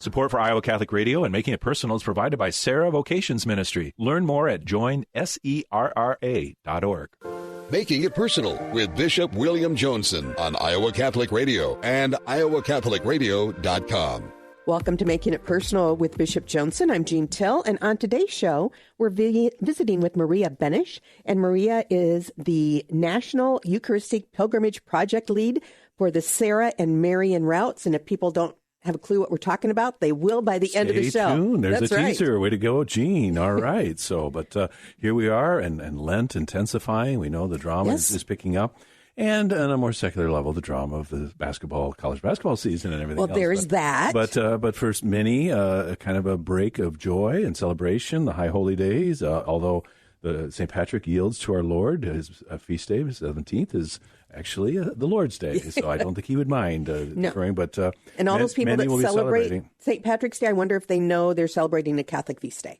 Support for Iowa Catholic Radio and Making It Personal is provided by Sarah Vocations Ministry. Learn more at joinserra.org. Making It Personal with Bishop William Joensen on Iowa Catholic Radio and iowacatholicradio.com. Welcome to Making It Personal with Bishop Joensen. I'm Jean Till, and on today's show, we're visiting with Maria Benish, and Maria is the National Eucharistic Pilgrimage Project Lead for the Sarah and Marian routes, and if people don't have a clue what we're talking about, they will by the end of the show. Stay tuned. There's That's a right. teaser. Way to go, Jean. All right. So, but here we are, and Lent intensifying. We know the drama is picking up. And on a more secular level, the drama of the college basketball season and everything else. Well, there's that. But for many, kind of a break of joy and celebration, the high holy days, although St. Patrick yields to our Lord. His feast day, the 17th, is actually the Lord's Day, so I don't think he would mind deferring. But and all those people that celebrate St. Patrick's Day, I wonder if they know they're celebrating a Catholic feast day.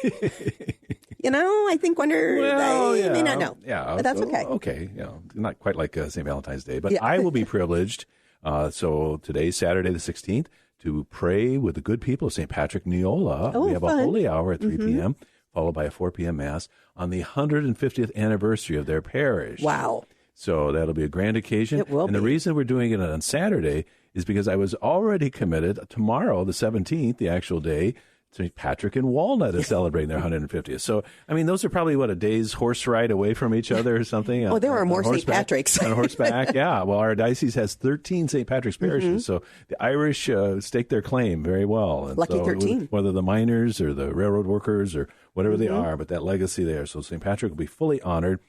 I think they may not know. Yeah, but that's okay. Okay, not quite like St. Valentine's Day, but I will be privileged. So today's Saturday the 16th to pray with the good people of St. Patrick Neola. We have a holy hour at 3 p.m. followed by a 4 p.m. Mass on the 150th anniversary of their parish. Wow. So that'll be a grand occasion. It will be. The reason we're doing it on Saturday is because I was already committed tomorrow, the 17th, the actual day, St. Patrick and Walnut is celebrating their 150th. So, I mean, those are probably, a day's horse ride away from each other or something? Oh, there are more St. Patrick's. On horseback, yeah. Well, our diocese has 13 St. Patrick's parishes, so the Irish stake their claim very well. And Lucky 13. Whether the miners or the railroad workers or whatever they are, but that legacy there. So St. Patrick will be fully honored.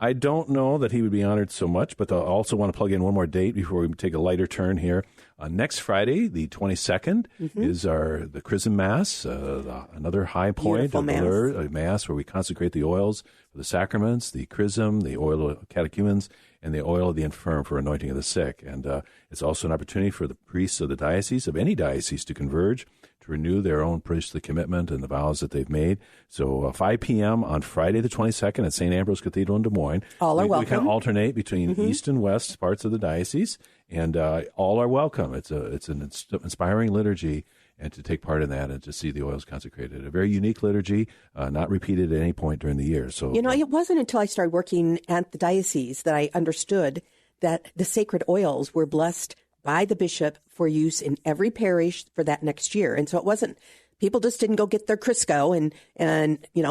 I don't know that he would be honored so much, but I also want to plug in one more date before we take a lighter turn here. Next Friday, the 22nd, is the Chrism Mass, another high point of the Mass where we consecrate the oils for the sacraments, the Chrism, the oil of catechumens, and the oil of the infirm for anointing of the sick. And it's also an opportunity for the priests of the diocese, of any diocese, to converge, to renew their own priestly commitment and the vows that they've made. So 5 p.m. on Friday the 22nd at St. Ambrose Cathedral in Des Moines. All are welcome. We kind of alternate between east and west parts of the diocese, and all are welcome. It's an inspiring liturgy, and to take part in that and to see the oils consecrated. A very unique liturgy, not repeated at any point during the year. So, it wasn't until I started working at the diocese that I understood that the sacred oils were blessed by the bishop for use in every parish for that next year. And so it wasn't, people just didn't go get their Crisco and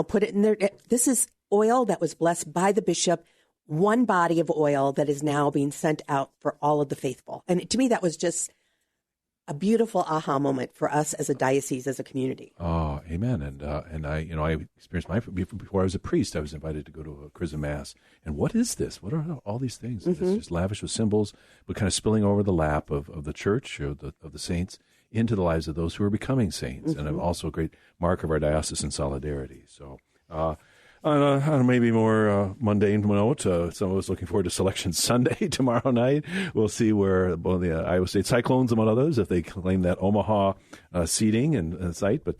put it in there. This is oil that was blessed by the bishop, one body of oil that is now being sent out for all of the faithful. And to me, that was just a beautiful aha moment for us as a diocese, as a community. Oh, amen. And I experienced before I was a priest, I was invited to go to a Chrism Mass. And what is this? What are all these things? It's just lavish with symbols, but kind of spilling over the lap of the church, of the saints, into the lives of those who are becoming saints, and also a great mark of our diocesan solidarity. So, on a maybe more mundane note, some of us looking forward to Selection Sunday tomorrow night. We'll see where the Iowa State Cyclones, among others, if they claim that Omaha seating and site, but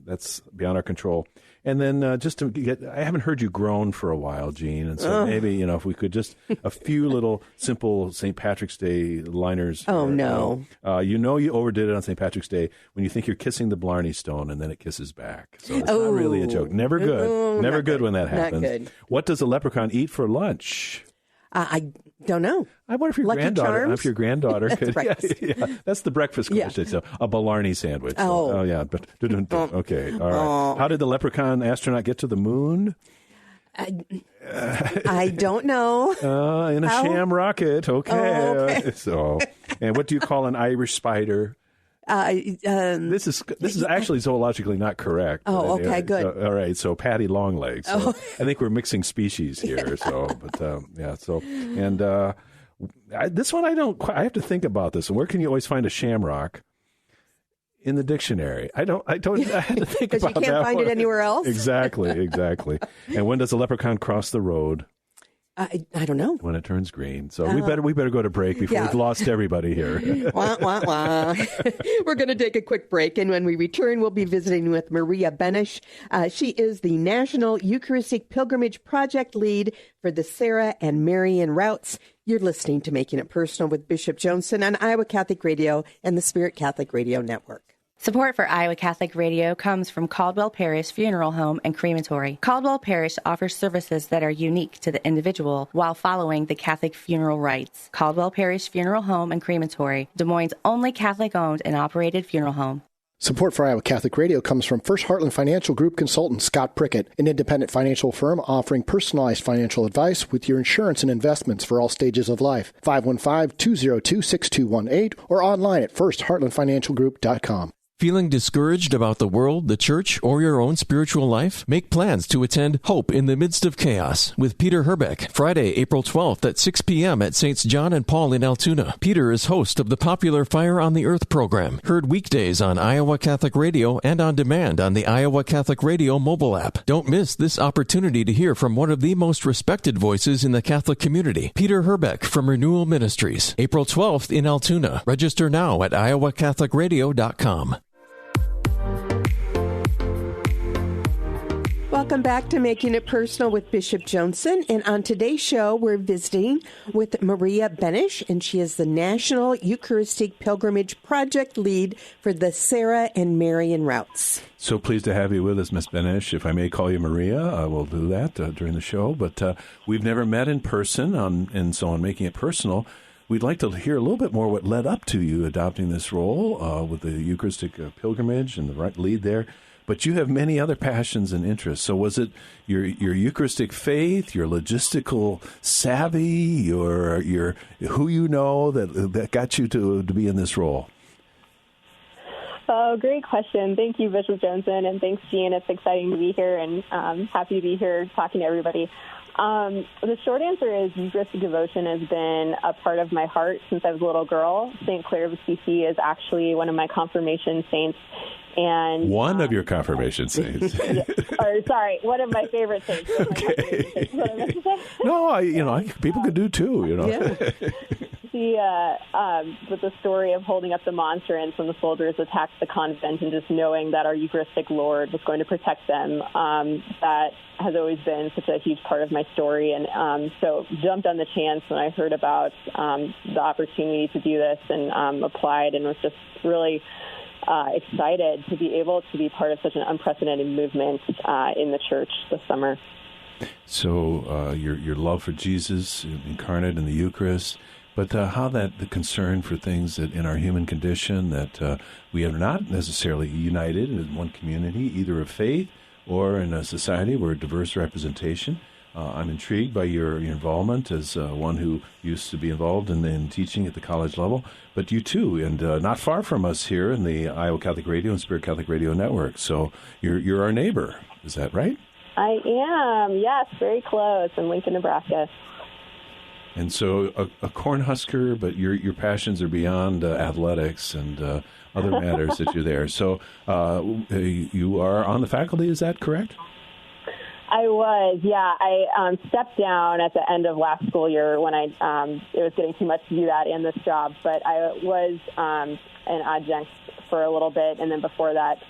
that's beyond our control. And then just to I haven't heard you groan for a while, Jean, and so maybe, if we could just a few little simple St. Patrick's Day liners. Oh, no. You overdid it on St. Patrick's Day when you think you're kissing the Blarney Stone and then it kisses back. So it's not really a joke. Never good. Never good when that happens. Not good. What does a leprechaun eat for lunch? I don't know. I wonder if your granddaughter could. That's the breakfast question. So a Blarney sandwich. Oh yeah. But okay. All right. How did the leprechaun astronaut get to the moon? I don't know. In a sham rocket. Okay. Oh, okay. And what do you call an Irish spider? This is actually zoologically not correct. Oh, okay, good. All right, so Patty Longlegs. So I think we're mixing species here. So, but this one I have to think about this. And where can you always find a shamrock? In the dictionary. I had to think about that. Because you can't find it anywhere else. Exactly. And when does a leprechaun cross the road? I don't know. When it turns green. So we better go to break before we've lost everybody here. Wah, wah, wah. We're going to take a quick break, and when we return, we'll be visiting with Maria Benish. She is the National Eucharistic Pilgrimage Project Lead for the Sarah and Marian routes. You're listening to Making It Personal with Bishop Joensen on Iowa Catholic Radio and the Spirit Catholic Radio Network. Support for Iowa Catholic Radio comes from Caldwell Parish Funeral Home and Crematory. Caldwell Parish offers services that are unique to the individual while following the Catholic funeral rites. Caldwell Parish Funeral Home and Crematory, Des Moines' only Catholic-owned and operated funeral home. Support for Iowa Catholic Radio comes from First Heartland Financial Group consultant Scott Prickett, an independent financial firm offering personalized financial advice with your insurance and investments for all stages of life. 515-202-6218 or online at firstheartlandfinancialgroup.com. Feeling discouraged about the world, the church, or your own spiritual life? Make plans to attend Hope in the Midst of Chaos with Peter Herbeck, Friday, April 12th at 6 p.m. at St. John and Paul in Altoona. Peter is host of the popular Fire on the Earth program, heard weekdays on Iowa Catholic Radio and on demand on the Iowa Catholic Radio mobile app. Don't miss this opportunity to hear from one of the most respected voices in the Catholic community, Peter Herbeck from Renewal Ministries, April 12th in Altoona. Register now at iowacatholicradio.com. Welcome back to Making It Personal with Bishop Joensen. And on today's show, we're visiting with Maria Benish, and she is the National Eucharistic Pilgrimage Project Lead for the Sarah and Marian routes. So pleased to have you with us, Miss Benish. If I may call you Maria, I will do that during the show. But we've never met in person, and so on Making It Personal, we'd like to hear a little bit more what led up to you adopting this role with the Eucharistic pilgrimage and the right lead there. But you have many other passions and interests. So was it your Eucharistic faith, your logistical savvy, your who you know that got you to be in this role? Oh, great question. Thank you, Bishop Joensen, and thanks, Jean. It's exciting to be here, and happy to be here talking to everybody. The short answer is Eucharistic devotion has been a part of my heart since I was a little girl. St. Clare of Assisi is actually one of my confirmation saints. And one of your confirmation saints. One of my favorite saints. Okay. No, people could do too, Yeah. She, with the story of holding up the monstrance when the soldiers attacked the convent and just knowing that our Eucharistic Lord was going to protect them, that has always been such a huge part of my story. And so jumped on the chance when I heard about the opportunity to do this and applied and was just really excited to be able to be part of such an unprecedented movement in the church this summer. So your love for Jesus incarnate in the Eucharist, but how the concern for things that in our human condition that we are not necessarily united in one community, either of faith or in a society where diverse representation. I'm intrigued by your involvement as one who used to be involved in teaching at the college level, but you too, and not far from us here in the Iowa Catholic Radio and Spirit Catholic Radio Network. So you're our neighbor, is that right? I am, yes, very close in Lincoln, Nebraska. And so a Cornhusker, but your passions are beyond athletics and other matters that you're there. So you are on the faculty, is that correct? I was, yeah. I stepped down at the end of last school year when it was getting too much to do that and this job. But I was an adjunct for a little bit, and then before that,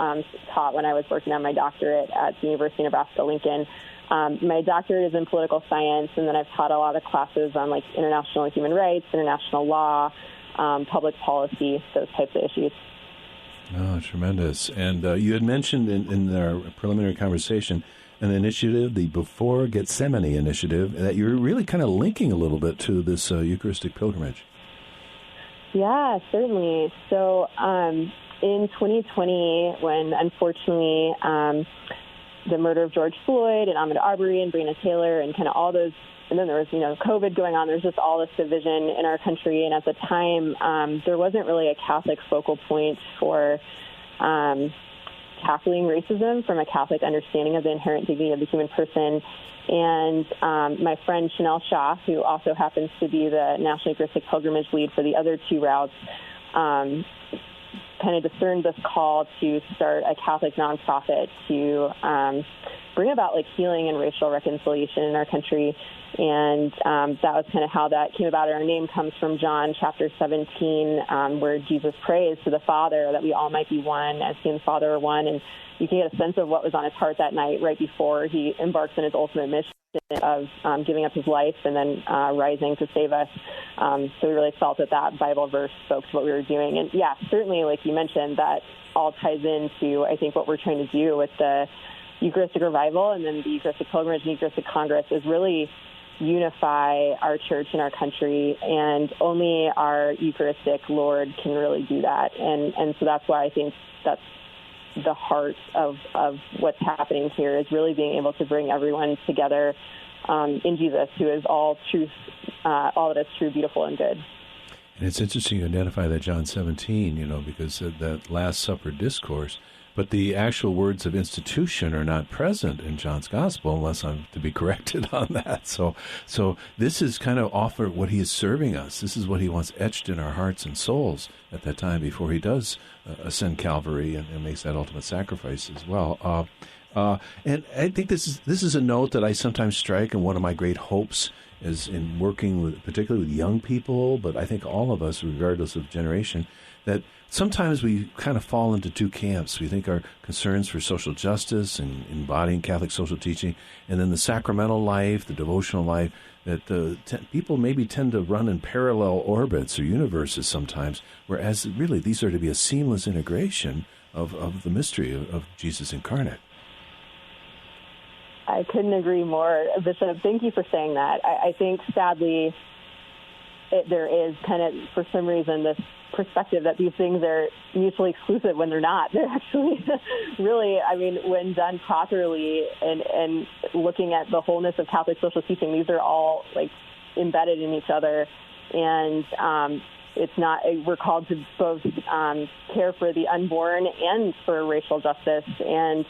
taught when I was working on my doctorate at the University of Nebraska-Lincoln. My doctorate is in political science, and then I've taught a lot of classes on like international human rights, international law, public policy, those types of issues. Oh, tremendous. And you had mentioned in our preliminary conversation an initiative, the Before Gethsemane initiative, that you're really kind of linking a little bit to this Eucharistic pilgrimage. Yeah, certainly. So in 2020, when unfortunately the murder of George Floyd and Ahmaud Arbery and Breonna Taylor and kind of all those, and then there was, COVID going on. There's just all this division in our country. And at the time, there wasn't really a Catholic focal point for tackling racism from a Catholic understanding of the inherent dignity of the human person. And my friend Chanel Shah, who also happens to be the National Eucharistic Pilgrimage lead for the other two routes, kind of discerned this call to start a Catholic nonprofit to bring about like healing and racial reconciliation in our country. And that was kind of how that came about. Our name comes from John chapter 17, where Jesus prays to the Father that we all might be one as he and the Father are one. And you can get a sense of what was on his heart that night right before he embarks on his ultimate mission of giving up his life and then rising to save us. So we really felt that Bible verse spoke to what we were doing. And yeah, certainly, like you mentioned, that all ties into, I think, what we're trying to do with the Eucharistic Revival and then the Eucharistic Pilgrimage and Eucharistic Congress is really unify our church and our country, and only our Eucharistic Lord can really do that. And so that's why I think that's the heart of what's happening here, is really being able to bring everyone together in Jesus, who is all truth, all that is true, beautiful, and good. And it's interesting you identify that John 17, because that Last Supper discourse, but the actual words of institution are not present in John's Gospel, unless I'm to be corrected on that. So this is kind of offer what he is serving us. This is what he wants etched in our hearts and souls at that time before he does ascend Calvary and makes that ultimate sacrifice as well. And I think this is a note that I sometimes strike, and one of my great hopes is in working particularly with young people, but I think all of us, regardless of generation, that sometimes we kind of fall into two camps. We think our concerns for social justice and embodying Catholic social teaching, and then the sacramental life, the devotional life, that people maybe tend to run in parallel orbits or universes sometimes, whereas really these are to be a seamless integration of the mystery of Jesus incarnate. I couldn't agree more, Bishop. Thank you for saying that. I think, sadly, there is kind of, for some reason, this perspective that these things are mutually exclusive when they're not. They're actually really, when done properly and looking at the wholeness of Catholic social teaching, these are all embedded in each other. And it's not, we're called to both care for the unborn and for racial justice, and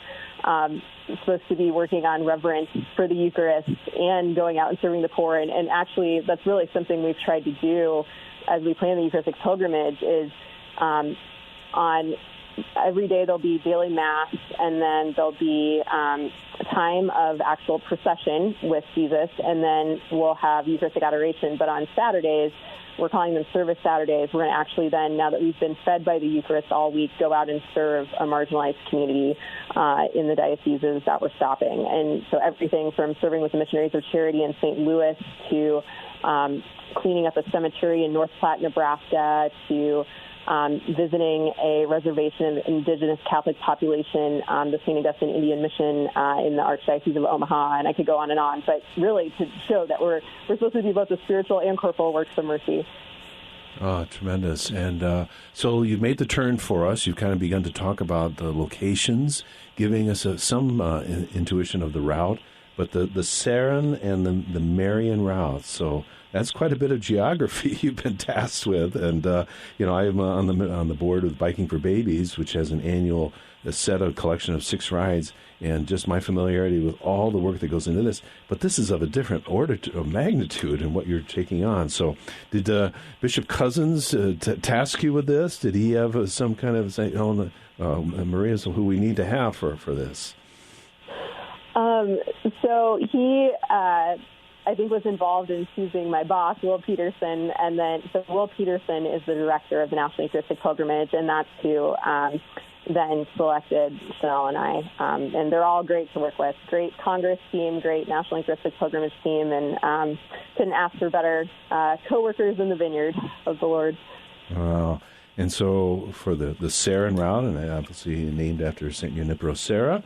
supposed to be working on reverence for the Eucharist and going out and serving the poor. And actually, that's really something we've tried to do as we plan the Eucharistic pilgrimage, is on every day there'll be daily Mass, and then there'll be a time of actual procession with Jesus, and then we'll have Eucharistic adoration. But on Saturdays, we're calling them service Saturdays, we're going to actually then, now that we've been fed by the Eucharist all week, go out and serve a marginalized community in the dioceses that we're stopping. And so everything from serving with the Missionaries of Charity in St. Louis to cleaning up a cemetery in North Platte, Nebraska, to visiting a reservation of indigenous Catholic population, the St. Augustine Indian Mission in the Archdiocese of Omaha, and I could go on and on, but really to show that we're supposed to do both the spiritual and corporal works of mercy. Oh, tremendous. And so you've made the turn for us. You've kind of begun to talk about the locations, giving us some intuition of the route, but the Saran and the Marian route. So that's quite a bit of geography you've been tasked with. And, I'm on the board with Biking for Babies, which has an annual collection of 6 rides, and just my familiarity with all the work that goes into this. But this is of a different order of magnitude in what you're taking on. So did Bishop Cousins task you with this? Did he have some kind of say, Maria's who we need to have for this? So he, I think, was involved in choosing my boss, Will Peterson, and then Will Peterson is the director of the National Eucharistic Pilgrimage, and that's who then selected Chanel and I. And they're all great to work with. Great Congress team, great National Eucharistic Pilgrimage team, and couldn't ask for better co-workers in the vineyard of the Lord. Wow. And so for the Saran route, and obviously named after St. Junipero Serra,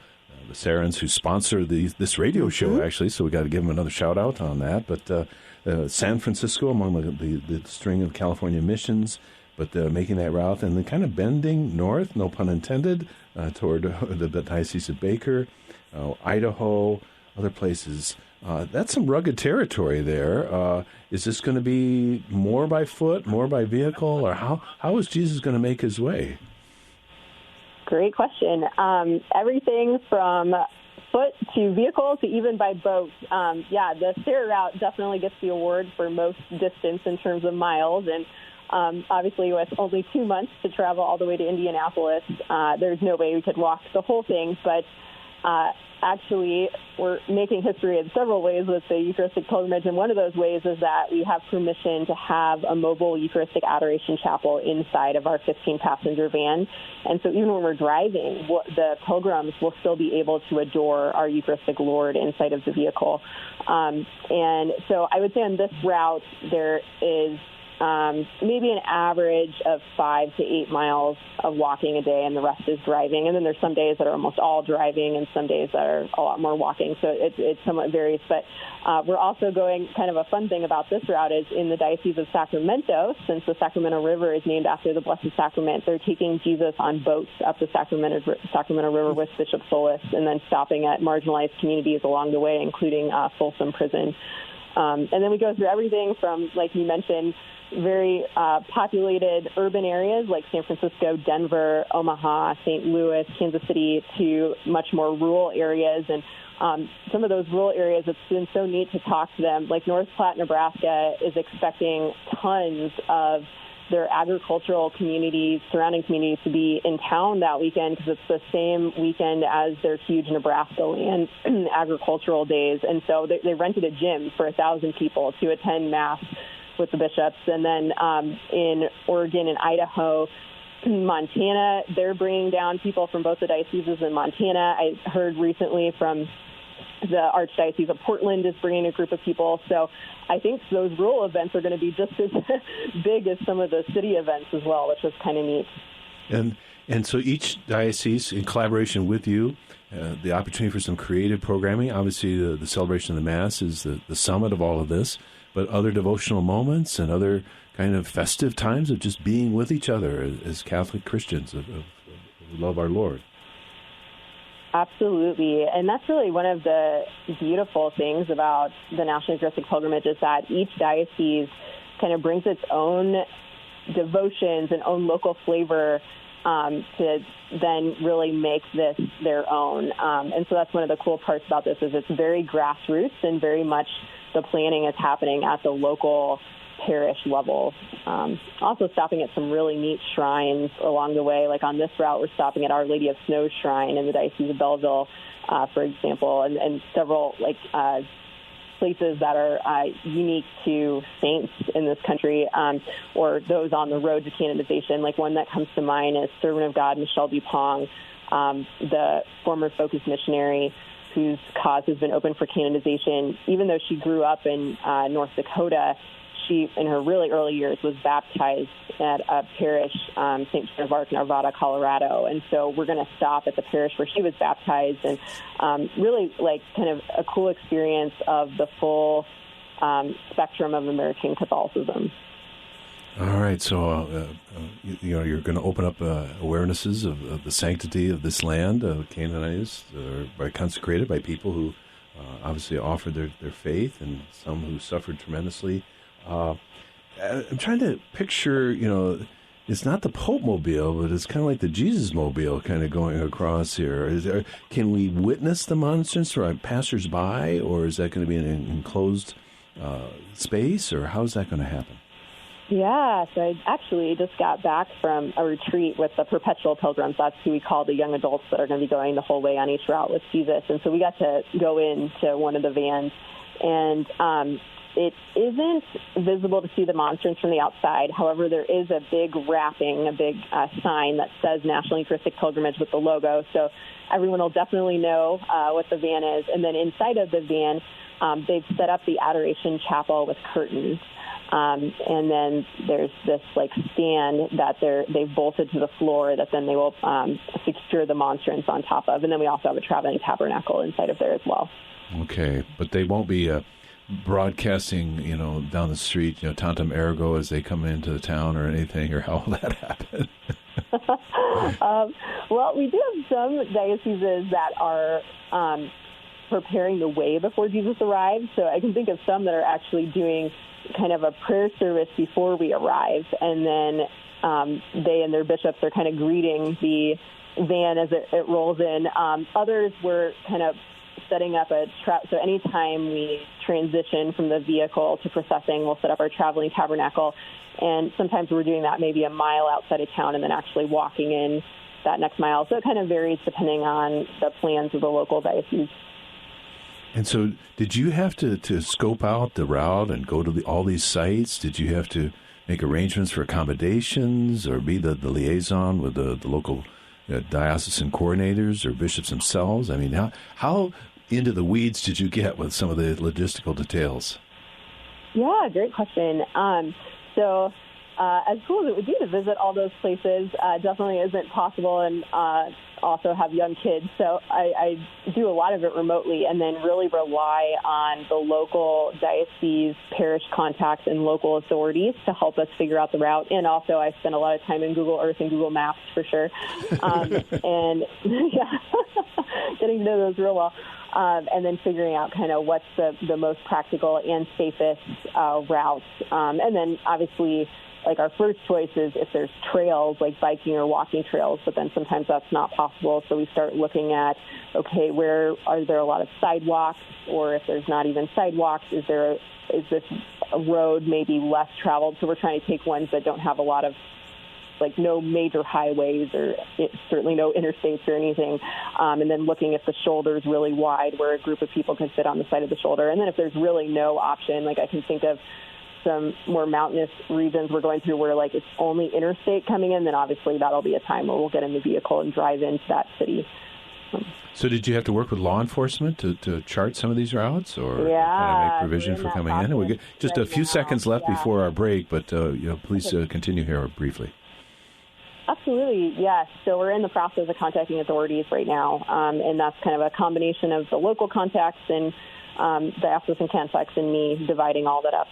the Sarans who sponsor this radio show, actually, so we got to give them another shout-out on that. But San Francisco among the string of California missions, but making that route and then kind of bending north, no pun intended, toward the Diocese of Baker, Idaho, other places. That's some rugged territory there. Is this going to be more by foot, more by vehicle, or how is Jesus going to make his way? Great question. Everything from foot to vehicle to even by boat. The Sarah route definitely gets the award for most distance in terms of miles. And obviously with only 2 months to travel all the way to Indianapolis, there's no way we could walk the whole thing. But actually, we're making history in several ways with the Eucharistic pilgrimage, and one of those ways is that we have permission to have a mobile Eucharistic adoration chapel inside of our 15-passenger van. And so even when we're driving, the pilgrims will still be able to adore our Eucharistic Lord inside of the vehicle. And so I would say on this route, there is maybe an average of 5 to 8 miles of walking a day, and the rest is driving. And then there's some days that are almost all driving and some days that are a lot more walking. So it somewhat varies. But we're also going, kind of a fun thing about this route is in the Diocese of Sacramento, since the Sacramento River is named after the Blessed Sacrament, they're taking Jesus on boats up the Sacramento River with Bishop Solis and then stopping at marginalized communities along the way, including Folsom Prison. And then we go through everything from, like you mentioned, very populated urban areas like San Francisco, Denver, Omaha, St. Louis, Kansas City, to much more rural areas. And some of those rural areas, it's been so neat to talk to them. Like North Platte, Nebraska is expecting tons of their agricultural communities, surrounding communities, to be in town that weekend because it's the same weekend as their huge Nebraska land agricultural days. And so they rented a gym for 1,000 people to attend Mass with the bishops. And then in Oregon and Idaho, Montana, they're bringing down people from both the dioceses in Montana. I heard recently from the Archdiocese of Portland is bringing a group of people. So I think those rural events are going to be just as big as some of the city events as well, which is kind of neat. And so each diocese, in collaboration with you, the opportunity for some creative programming. Obviously, the celebration of the Mass is the summit of all of this, but other devotional moments and other kind of festive times of just being with each other as Catholic Christians who love our Lord. Absolutely. And that's really one of the beautiful things about the National Eucharistic Pilgrimage is that each diocese kind of brings its own devotions and own local flavor to then really make this their own. And so that's one of the cool parts about this is it's very grassroots and very much the planning is happening at the local parish level. Also stopping at some really neat shrines along the way. Like on this route, we're stopping at Our Lady of Snow Shrine in the Diocese of Belleville, for example, and several places that are unique to saints in this country, or those on the road to canonization. Like one that comes to mind is Servant of God Michelle Dupont, the former Focus missionary whose cause has been open for canonization. Even though she grew up in North Dakota, she, in her really early years, was baptized at a parish, St. Joan of Arc, Arvada, Colorado. And so we're going to stop at the parish where she was baptized and really kind of a cool experience of the full spectrum of American Catholicism. All right, so you're going to open up awarenesses of the sanctity of this land, canonized or consecrated by people who obviously offered their faith, and some who suffered tremendously. I'm trying to picture, it's not the Pope Mobile, but it's kind of like the Jesus Mobile kind of going across here. Can we witness the monstrance for passers-by, or is that going to be an enclosed space, or how is that going to happen? Yeah, so I actually just got back from a retreat with the Perpetual Pilgrims. That's who we call the young adults that are going to be going the whole way on each route with Jesus. And so we got to go into one of the vans, and it isn't visible to see the monstrance from the outside. However, there is a big wrapping, a big sign that says National Eucharistic Pilgrimage with the logo. So everyone will definitely know what the van is. And then inside of the van, they've set up the Adoration Chapel with curtains. And then there's this stand that they've bolted to the floor that then they will secure the monstrance on top of. And then we also have a traveling tabernacle inside of there as well. Okay, but they won't be broadcasting, down the street, tantum ergo as they come into the town or anything, or how will that happen? Well, we do have some dioceses that are preparing the way before Jesus arrives. So I can think of some that are actually doing kind of a prayer service before we arrive, and then they and their bishops are kind of greeting the van as it rolls in. Others were kind of setting up so anytime we transition from the vehicle to processing, we'll set up our traveling tabernacle, and sometimes we're doing that maybe a mile outside of town and then actually walking in that next mile. So it kind of varies depending on the plans of the local diocese. And so did you have to scope out the route and go to all these sites? Did you have to make arrangements for accommodations or be the liaison with the local diocesan coordinators or bishops themselves? I mean, how into the weeds did you get with some of the logistical details? Yeah, great question. So as cool as it would be to visit all those places, definitely isn't possible, and also have young kids. So I do a lot of it remotely and then really rely on the local diocese, parish contacts, and local authorities to help us figure out the route. And also I spend a lot of time in Google Earth and Google Maps for sure. And yeah, getting to know those real well. And then figuring out kind of what's the most practical and safest routes. And then obviously, like our first choice is if there's trails, like biking or walking trails, but then sometimes that's not possible. So we start looking at, okay, where are there a lot of sidewalks, or if there's not even sidewalks, is this a road maybe less traveled? So we're trying to take ones that don't have a lot of, like, no major highways or certainly no interstates or anything, and then looking if the shoulder is really wide where a group of people can sit on the side of the shoulder. And then if there's really no option, like I can think of some more mountainous regions we're going through where, like, it's only interstate coming in, then obviously that'll be a time where we'll get in the vehicle and drive into that city. So did you have to work with law enforcement to chart some of these routes, or kind of make provision for coming in? And we get just a few seconds left before our break, but please continue here briefly. Absolutely, yes. So we're in the process of contacting authorities right now, and that's kind of a combination of the local contacts and the diocesan contacts and me dividing all that up.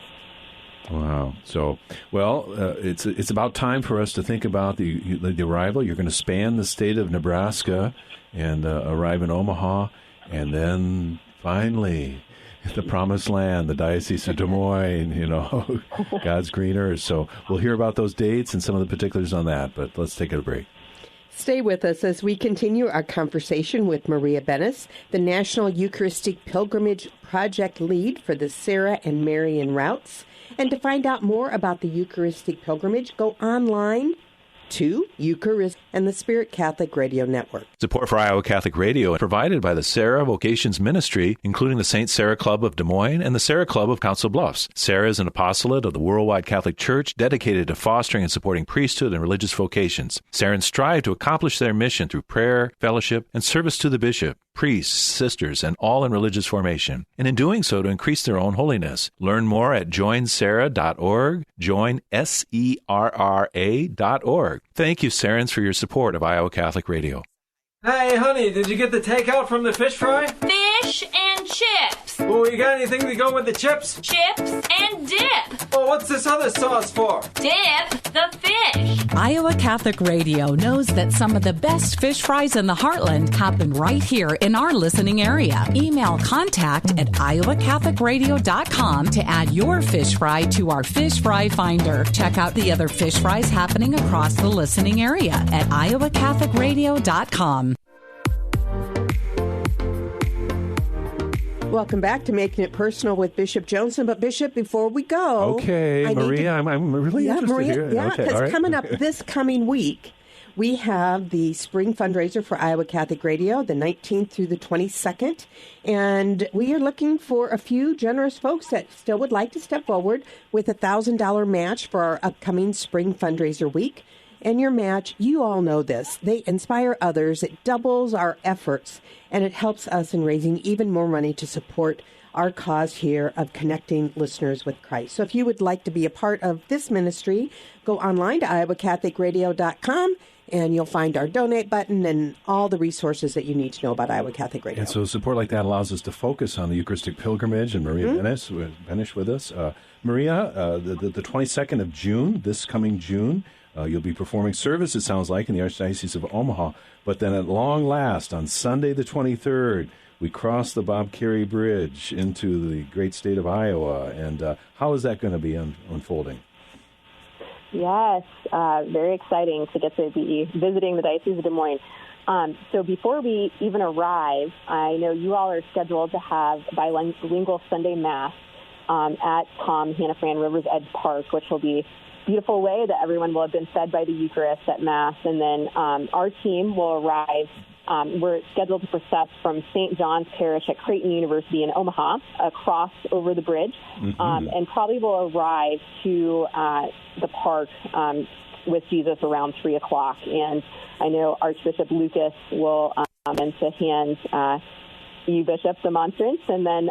Wow. So, it's about time for us to think about the arrival. You're going to span the state of Nebraska and arrive in Omaha, and then finally the promised land, the Diocese of Des Moines, God's green earth. So we'll hear about those dates and some of the particulars on that, but let's take a break. Stay with us as we continue our conversation with Maria Bennis, the National Eucharistic Pilgrimage Project lead for the Sarah and Marian routes. And to find out more about the Eucharistic Pilgrimage, go online to Eucharist and the Spirit Catholic Radio Network. Support for Iowa Catholic Radio provided by the Sarah Vocations Ministry, including the St. Sarah Club of Des Moines and the Sarah Club of Council Bluffs. Sarah is an apostolate of the Worldwide Catholic Church dedicated to fostering and supporting priesthood and religious vocations. Sarahans strive to accomplish their mission through prayer, fellowship, and service to the bishop, priests, sisters, and all in religious formation, and in doing so to increase their own holiness. Learn more at joinsarah.org, joinserra.org. Thank you, Sarahans, for your support of Iowa Catholic Radio. Hey, honey, did you get the takeout from the fish fry? Fish and chips. Oh, you got anything to go with the chips? Chips and dip. Oh, what's this other sauce for? Dip the fish. Iowa Catholic Radio knows that some of the best fish fries in the heartland happen right here in our listening area. Email contact@iowacatholicradio.com to add your fish fry to our fish fry finder. Check out the other fish fries happening across the listening area at iowacatholicradio.com. Welcome back to Making It Personal with Bishop Joensen. But Bishop, before we go... Okay, Maria, I'm really interested here. Yeah, okay, because right. Coming up this coming week, we have the spring fundraiser for Iowa Catholic Radio, the 19th through the 22nd. And we are looking for a few generous folks that still would like to step forward with a $1,000 match for our upcoming spring fundraiser week. And your match, you all know this, they inspire others, it doubles our efforts, and it helps us in raising even more money to support our cause here of connecting listeners with Christ. So if you would like to be a part of this ministry, go online to iowacatholicradio.com, and you'll find our donate button and all the resources that you need to know about Iowa Catholic Radio. And so support like that allows us to focus on the Eucharistic pilgrimage, and Maria Bennis with us. Maria, the 22nd of June, this coming June, you'll be performing service, it sounds like, in the Archdiocese of Omaha. But then at long last, on Sunday the 23rd, we cross the Bob Carey Bridge into the great state of Iowa. And how is that going to be unfolding? Yes, very exciting to get to be visiting the Diocese of Des Moines. So before we even arrive, I know you all are scheduled to have bilingual Sunday Mass at Tom Hannah Fran Rivers Edge Park, which will be beautiful way that everyone will have been fed by the Eucharist at Mass. And then our team will arrive. We're scheduled to process from St. John's Parish at Creighton University in Omaha across over the bridge, and probably will arrive to the park with Jesus around 3 o'clock. And I know Archbishop Lucas will and to hand you, Bishop, the monstrance, and then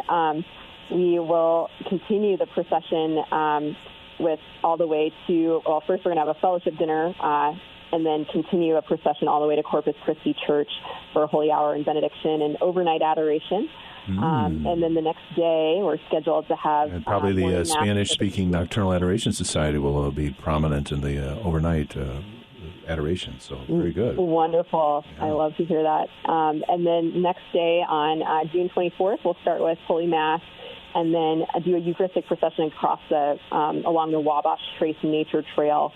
we will continue the procession with all the way to, well, first we're going to have a fellowship dinner, and then continue a procession all the way to Corpus Christi Church for a holy hour and benediction and overnight adoration. And then the next day, we're scheduled to have... And probably the Spanish-speaking Nocturnal Adoration Society will be prominent in the overnight adoration, so very good. Wonderful. Yeah. I love to hear that. And then next day on June 24th, we'll start with Holy Mass, and then do a Eucharistic procession across along the Wabash Trace Nature Trail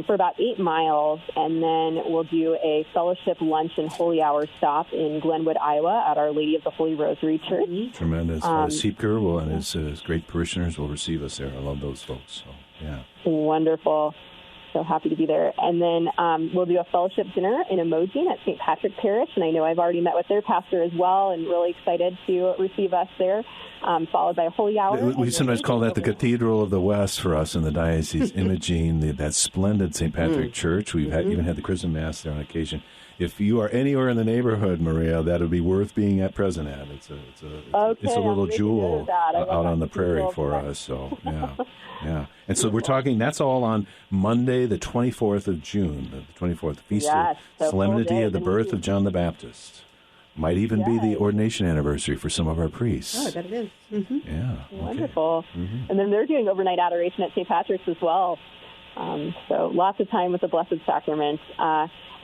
for about 8 miles, and then we'll do a fellowship lunch and holy hour stop in Glenwood, Iowa at Our Lady of the Holy Rosary Church. Tremendous. Siepker and his great parishioners will receive us there. I love those folks. So, yeah. Wonderful. So happy to be there. And then we'll do a fellowship dinner in Emojin at St. Patrick Parish, and I know I've already met with their pastor as well, and really excited to receive us there, followed by a holy hour. We sometimes call that the Cathedral of the West for us in the diocese, Emojin, that splendid St. Patrick Church. We've even had the Chrism Mass there on occasion. If you are anywhere in the neighborhood, Maria, that would be worth being present at. It's a little jewel out on the prairie for us. So yeah. And so we're talking. That's all on Monday, the 24th of June, the 24th feast solemnity of the birth of John the Baptist. Might even be the ordination anniversary for some of our priests. Oh, I bet it is. Yeah, wonderful. And then they're doing overnight adoration at St. Patrick's as well. So lots of time with the Blessed Sacrament.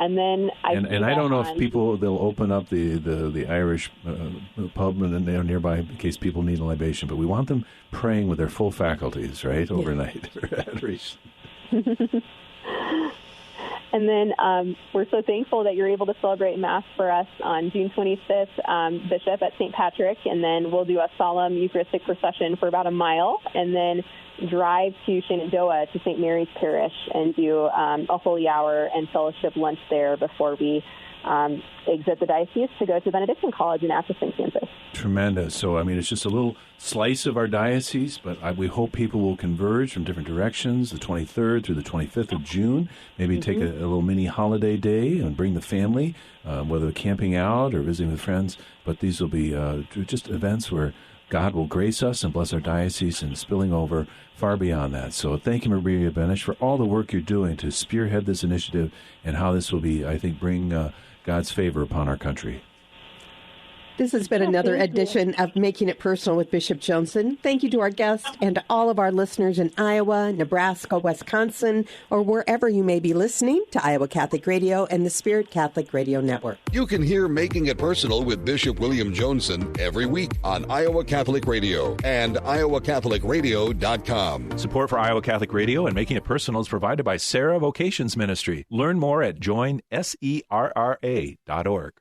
And then I don't know if they'll open up the Irish pub nearby in case people need a libation, but we want them praying with their full faculties, right, overnight adoration. And then we're so thankful that you're able to celebrate Mass for us on June 25th, Bishop, at St. Patrick, and then we'll do a solemn Eucharistic procession for about 1 mile, and then drive to Shenandoah to St. Mary's Parish and do a holy hour and fellowship lunch there before we exit the diocese to go to Benedictine College in Atchison, Kansas. Tremendous. So, I mean, it's just a little slice of our diocese, but we hope people will converge from different directions the 23rd through the 25th of June. Maybe take a little mini holiday day and bring the family, whether camping out or visiting with friends. But these will be just events where God will grace us and bless our diocese and spilling over far beyond that. So thank you, Maria Benish, for all the work you're doing to spearhead this initiative and how this will be, I think, bring God's favor upon our country. This has been another edition of Making It Personal with Bishop Joensen. Thank you to our guest and to all of our listeners in Iowa, Nebraska, Wisconsin, or wherever you may be listening to Iowa Catholic Radio and the Spirit Catholic Radio Network. You can hear Making It Personal with Bishop William Joensen every week on Iowa Catholic Radio and iowacatholicradio.com. Support for Iowa Catholic Radio and Making It Personal is provided by Sarah Vocations Ministry. Learn more at joinserra.org.